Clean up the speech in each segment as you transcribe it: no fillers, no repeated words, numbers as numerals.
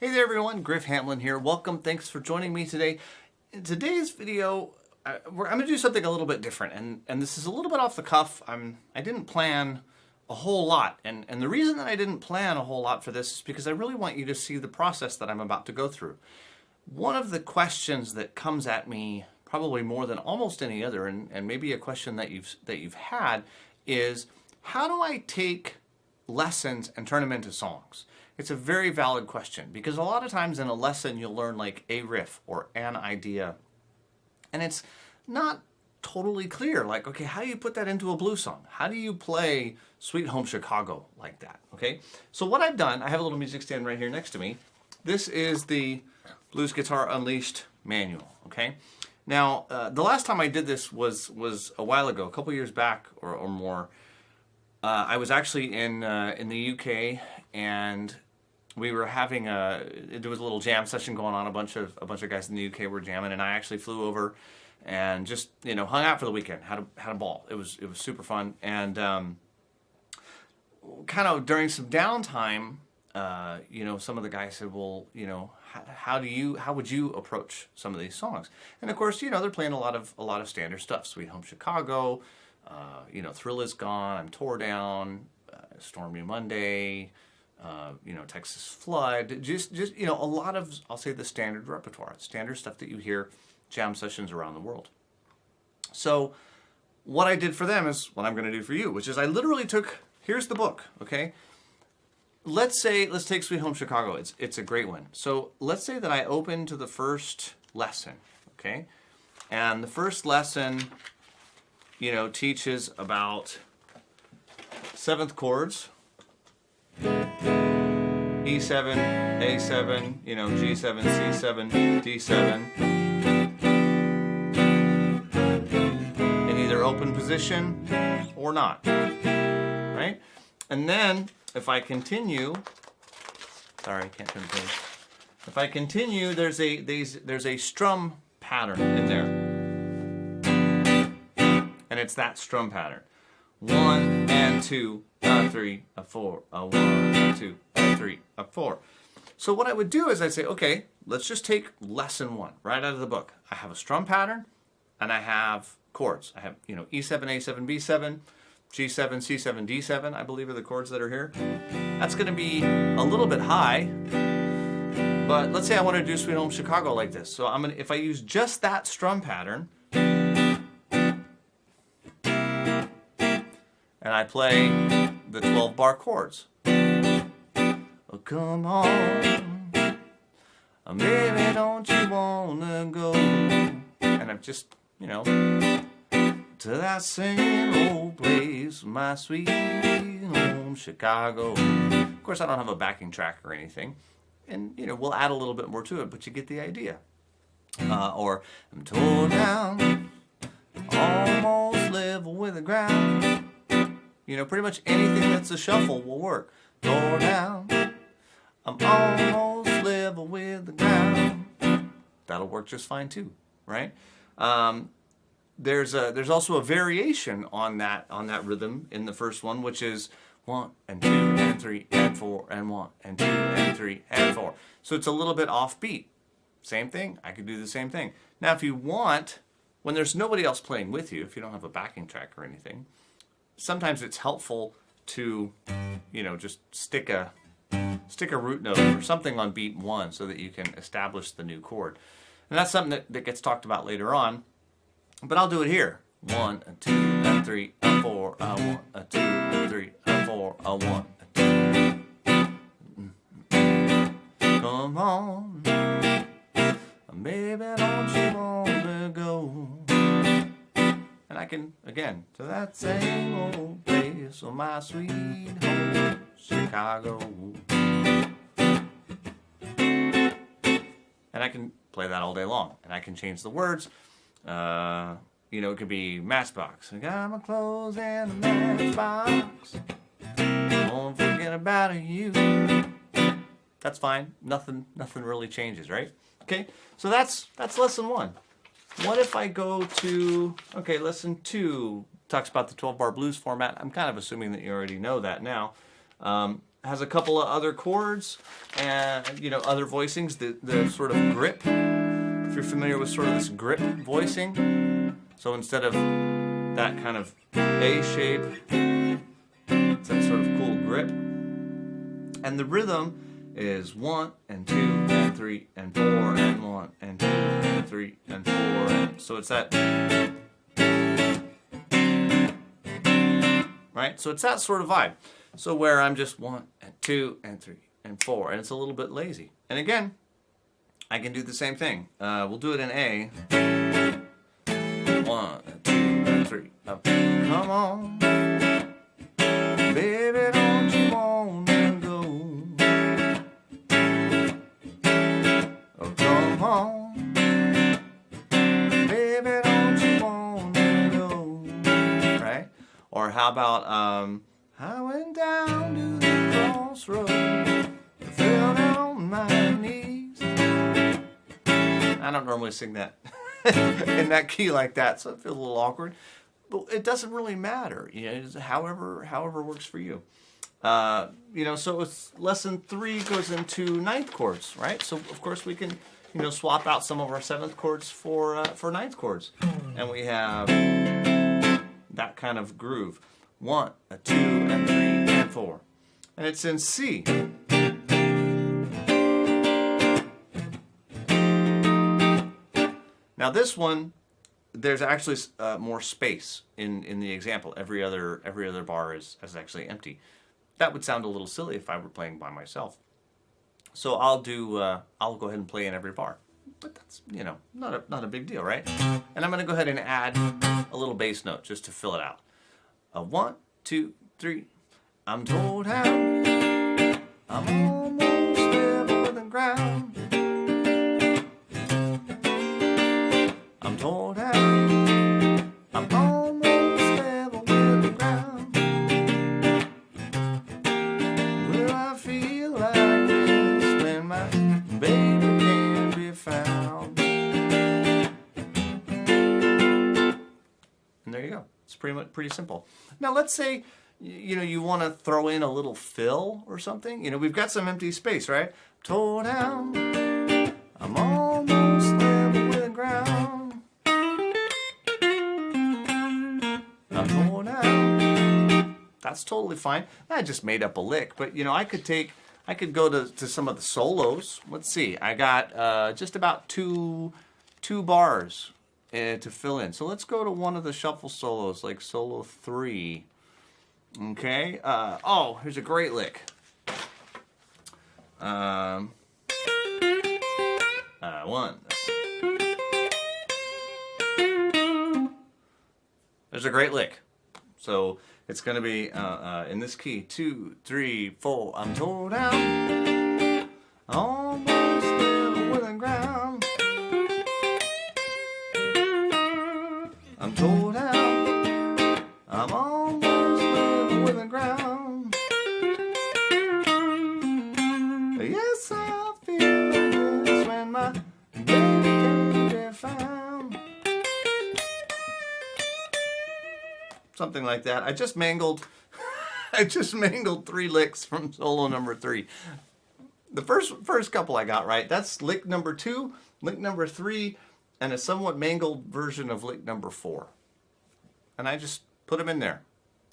Hey there everyone, Griff Hamlin here. Welcome, thanks for joining me today. In today's video, I'm going to do something a little bit different, and this is a little bit off the cuff. I didn't plan a whole lot, and the reason that I didn't plan a whole lot for this is because I really want you to see the process that I'm about to go through. One of the questions that comes at me probably more than almost any other, and maybe a question that you've had, is how do I take lessons and turn them into songs? It's a very valid question because a lot of times in a lesson you'll learn like a riff or an idea, and it's not totally clear. Like, okay, how do you put that into a blues song? How do you play Sweet Home Chicago like that? Okay, so what I've done, I have a little music stand right here next to me. This is the Blues Guitar Unleashed manual. Okay, now the last time I did this was a while ago, a couple years back or more. I was actually in the UK, and we were having there was a little jam session going on. A bunch of guys in the UK were jamming, and I actually flew over and just hung out for the weekend. Had a ball. It was super fun, and kind of during some downtime, some of the guys said, well, how would you approach some of these songs? And of course, they're playing a lot of standard stuff. Sweet Home Chicago, Thrill Is Gone, I'm Tore Down, Stormy Monday, Texas Flood, just a lot of, I'll say, the standard repertoire, standard stuff that you hear jam sessions around the world. So what I did for them is what I'm going to do for you, which is I literally took, here's the book, okay? Let's take Sweet Home Chicago. It's a great one. So let's say that I open to the first lesson, okay? And the first lesson, teaches about seventh chords, E7, A7, G7, C7, D7, in either open position or not, right? And then if I continue, sorry, I can't turn the page. If I continue, there's a strum pattern in there. And it's that strum pattern. 1 and 2, 3, 4, 1, 2, 3, 4. So what I would do is I'd say, okay, let's just take lesson 1 right out of the book. I have a strum pattern and I have chords. I have, E7, A7, B7, G7, C7, D7, I believe are the chords that are here. That's going to be a little bit high, but let's say I want to do Sweet Home Chicago like this. So if I use just that strum pattern, and I play the 12-bar chords. Oh, come on, baby, don't you wanna go? And I'm just, to that same old place, my sweet home Chicago. Of course, I don't have a backing track or anything, and we'll add a little bit more to it, but you get the idea. Or I'm tore down, almost level with the ground. Pretty much anything that's a shuffle will work. Tore down, I'm almost level with the ground. That'll work just fine too, right? There's also a variation on that rhythm in the first one, which is 1 and 2 and 3 and 4 and 1 and 2 and 3 and 4. So it's a little bit offbeat. Same thing. I could do the same thing. Now, if you want, when there's nobody else playing with you, if you don't have a backing track or anything, sometimes it's helpful to, just stick a root note or something on beat 1 so that you can establish the new chord. And that's something that gets talked about later on, but I'll do it here. 1 and 2 and 3 and 4 and 1 and 2 and 3 and 4 and 1 and 2. Come on, baby, don't you want to go? And I can, again, to that same old place, oh, my sweet home Chicago. And I can play that all day long. And I can change the words. It could be Matchbox. I got my clothes in a matchbox. Don't forget about you. That's fine. Nothing really changes, right? Okay, so that's lesson 1. What if I go to, okay, lesson 2 talks about the 12-bar blues format. I'm kind of assuming that you already know that now. has a couple of other chords and, you know, other voicings, the sort of grip. If you're familiar with sort of this grip voicing. So instead of that kind of A shape, it's that sort of cool grip. And the rhythm is 1 and 2 and 3 and 4 and 1 and 2 and 3 and 4. And so it's that, right? So it's that sort of vibe. So where I'm just 1 and 2 and 3 and 4, and it's a little bit lazy. And again, I can do the same thing. We'll do it in A. 1 and 2 and 3. Come on, baby, don't you wanna go? Oh, come on, baby, don't you wanna go? Right? Or how about I went down to the crossroads, fell down on my knees. I don't normally sing that in that key like that, so it feels a little awkward. But it doesn't really matter, you know. It's however works for you. You know, so it's lesson 3 goes into ninth chords, right? So of course we can, you know, swap out some of our 7th chords for ninth chords, and we have that kind of groove. 1, 2, and 3, and 4, and it's in C. Now this one, there's actually more space in the example. Every other bar is actually empty. That would sound a little silly if I were playing by myself. So I'll go ahead and play in every bar. But that's, you know, not a big deal, right? And I'm going to go ahead and add a little bass note just to fill it out. 1, 2, 3. I'm told how I'm almost level with the ground. I'm told how I'm almost level with the ground. Will I feel like this when my baby can't be found? And there you go. It's pretty simple. Now let's say, you know, you want to throw in a little fill or something. You know, we've got some empty space, right? Told how I'm almost level with the ground. I'm told how. That's totally fine. I just made up a lick, but you know, I could go to some of the solos. Let's see. I got just about two bars to fill in. So let's go to one of the shuffle solos, like solo 3. Okay. Oh, here's a great lick. One. There's a great lick. So it's going to be in this key. 2, 3, 4. I'm told how almost level with the ground. I'm told how I'm almost level with the ground. Yes, I feel like this when my baby can't be found. Something like that. I just mangled 3 licks from solo number 3. The first couple I got right. That's lick number 2, lick number 3, and a somewhat mangled version of lick number 4. And I just put them in there.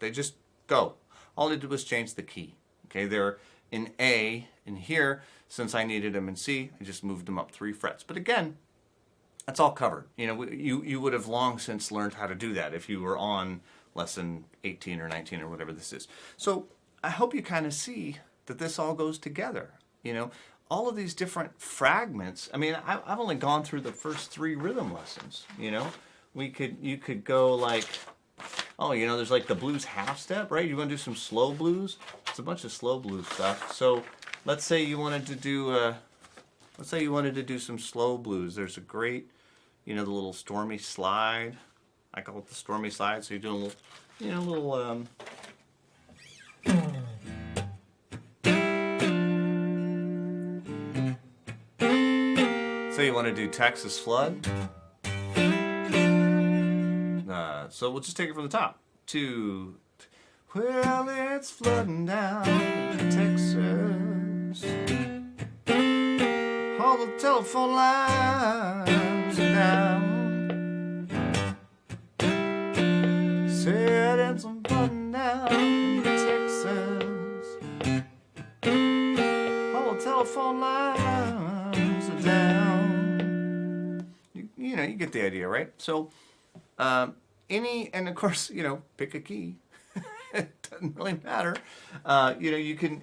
They just go. All I did was change the key. Okay, they're in A in here. Since I needed them in C, I just moved them up 3 frets. But again, that's all covered. You know, you would have long since learned how to do that if you were on lesson 18 or 19 or whatever this is. So I hope you kind of see that this all goes together. You know, all of these different fragments. I mean, I've only gone through the first 3 rhythm lessons. You know, you could go like, oh, you know, there's like the blues half step, right? You want to do some slow blues? It's a bunch of slow blues stuff. So let's say you wanted to do some slow blues. There's a great, you know, the little stormy slide. I call it the stormy slide. So you're doing a little, you know, So you want to do Texas Flood. So we'll just take it from the top. 2. Well, it's flooding down in Texas. All the telephone lines are down. Said it's flooding down in Texas. All the telephone lines are down. You know, you get the idea, right? So, and of course, you know, pick a key. It doesn't really matter. You know, you can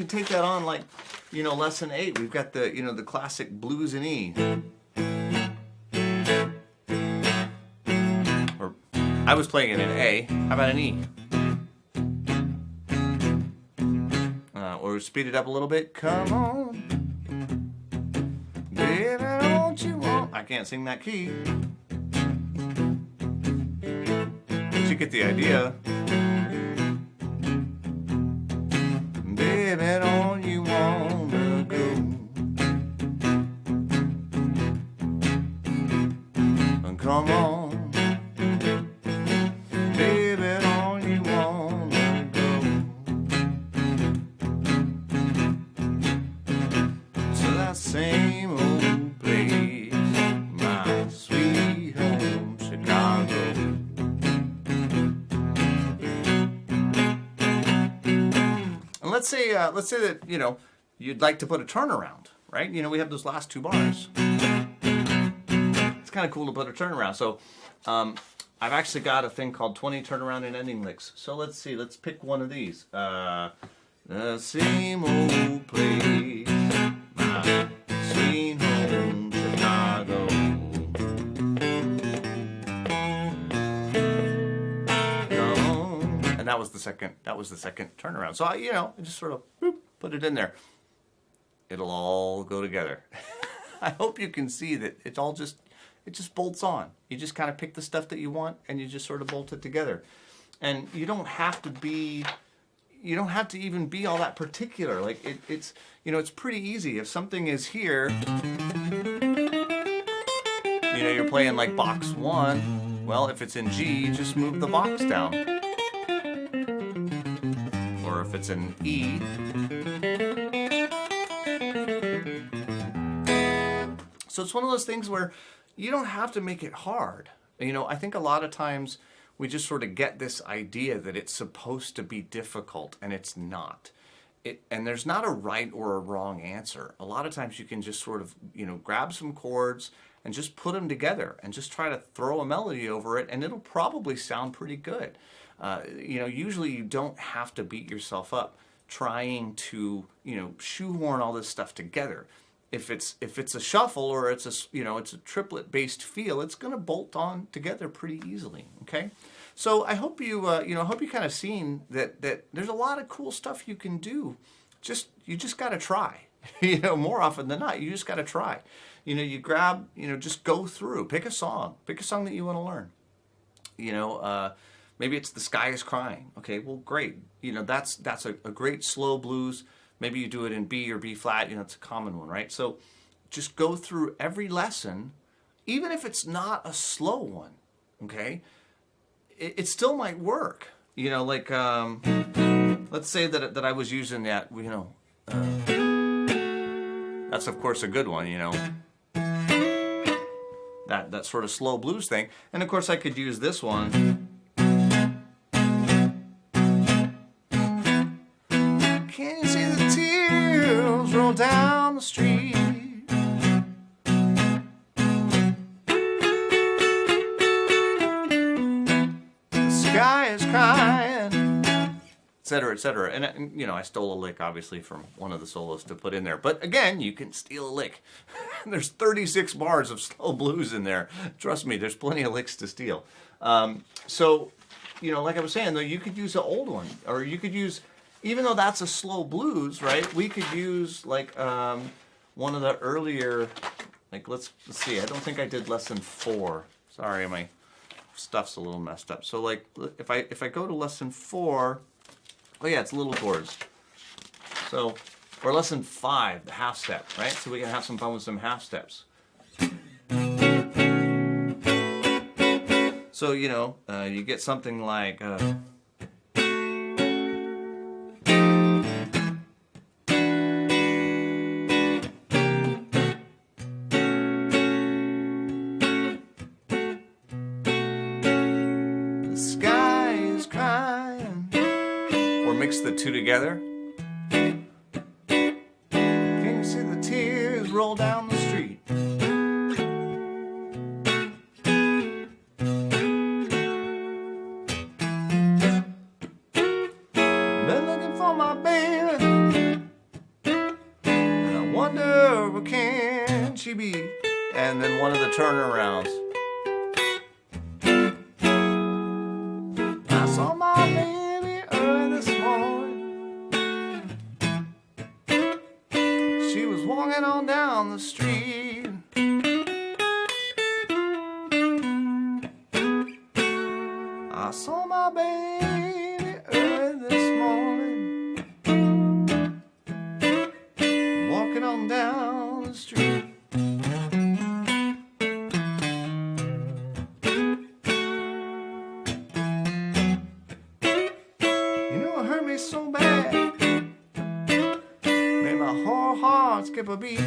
take that on like, you know, lesson 8. We've got the, you know, the classic blues in E. Or I was playing it in A. How about an E? Or speed it up a little bit. Come on, baby, don't you want? I can't sing that key. But you get the idea. Baby, don't you wanna go? Come on, baby, don't you wanna go to that same old place, my sweet home, Chicago? Let's say that, you know, you'd like to put a turnaround, right? You know, we have those last 2 bars. It's kind of cool to put a turnaround. So I've actually got a thing called 20 turnaround and ending licks. So let's see, let's pick one of these. The same old place, my sweet home, Chicago. And that was the second turnaround. So I just sort of put it in there. It'll all go together. I hope you can see that it just bolts on. You just kind of pick the stuff that you want and you just sort of bolt it together. And you don't have to even be all that particular. Like it's pretty easy. If something is here, you know, you're playing like box 1. Well, if it's in G, you just move the box down. Or if it's in E, so it's one of those things where you don't have to make it hard. You know, I think a lot of times we just sort of get this idea that it's supposed to be difficult, and it's not. And there's not a right or a wrong answer. A lot of times you can just sort of, you know, grab some chords and just put them together and just try to throw a melody over it, and it'll probably sound pretty good. You know, usually you don't have to beat yourself up trying to, you know, shoehorn all this stuff together. If it's a shuffle or it's a triplet based feel, it's going to bolt on together pretty easily. Okay, so I hope you kind of seen that there's a lot of cool stuff you can do. You just got to try. You know, more often than not, you just got to try. You know, you grab, you know, just go through, pick a song that you want to learn. You know, maybe it's The Sky is Crying. Okay, well, great. You know, that's a great slow blues. Maybe you do it in B or B flat. You know, it's a common one, right? So just go through every lesson, even if it's not a slow one. Okay, it still might work. You know, like let's say that I was using that. You know, that's of course a good one. You know, that sort of slow blues thing. And of course, I could use this one. Can you see the tears roll down the street? The sky is crying, etc., etc. And you know, I stole a lick obviously from one of the solos to put in there. But again, you can steal a lick. There's 36 bars of slow blues in there. Trust me, there's plenty of licks to steal. So, you know, like I was saying, though, you could use an old one, or you could use. Even though that's a slow blues, right? We could use like one of the earlier, like let's see. I don't think I did lesson 4. Sorry, my stuff's a little messed up. So like if I go to lesson 4, oh yeah, it's little chords. So or lesson 5, the half step, right? So we can have some fun with some half steps. So you know, you get something like. two together. Can you see the tears roll down the street? Been looking for my baby, and I wonder where can she be? And then one of the turnarounds. I saw my baby early this morning. She was walking on down the street. I saw my baby early this morning, walking on down the street. So bad, made my whole heart skip a beat.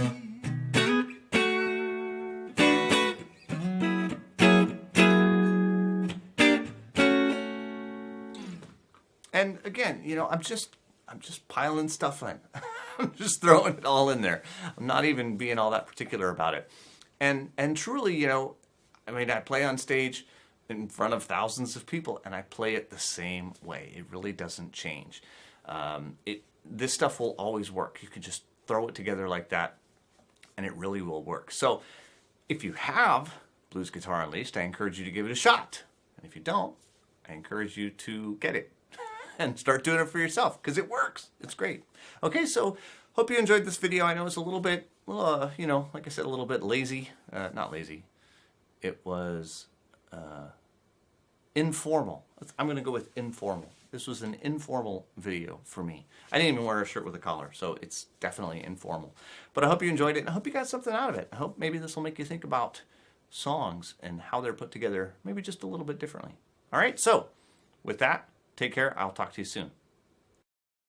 And again, you know, I'm just piling stuff in. I'm just throwing it all in there. I'm not even being all that particular about it. And truly, you know, I mean, I play on stage in front of thousands of people, and I play it the same way. It really doesn't change. This stuff will always work. You can just throw it together like that, and it really will work. So if you have Blues Guitar Unleashed, I encourage you to give it a shot. And if you don't, I encourage you to get it and start doing it for yourself, because it works. It's great. Okay, so hope you enjoyed this video. I know it's a little bit, you know, like I said, a little bit lazy. Not lazy. It was informal. I'm going to go with informal. This was an informal video for me. I didn't even wear a shirt with a collar, so it's definitely informal. But I hope you enjoyed it, and I hope you got something out of it. I hope maybe this will make you think about songs and how they're put together, maybe just a little bit differently. All right, so with that, take care. I'll talk to you soon.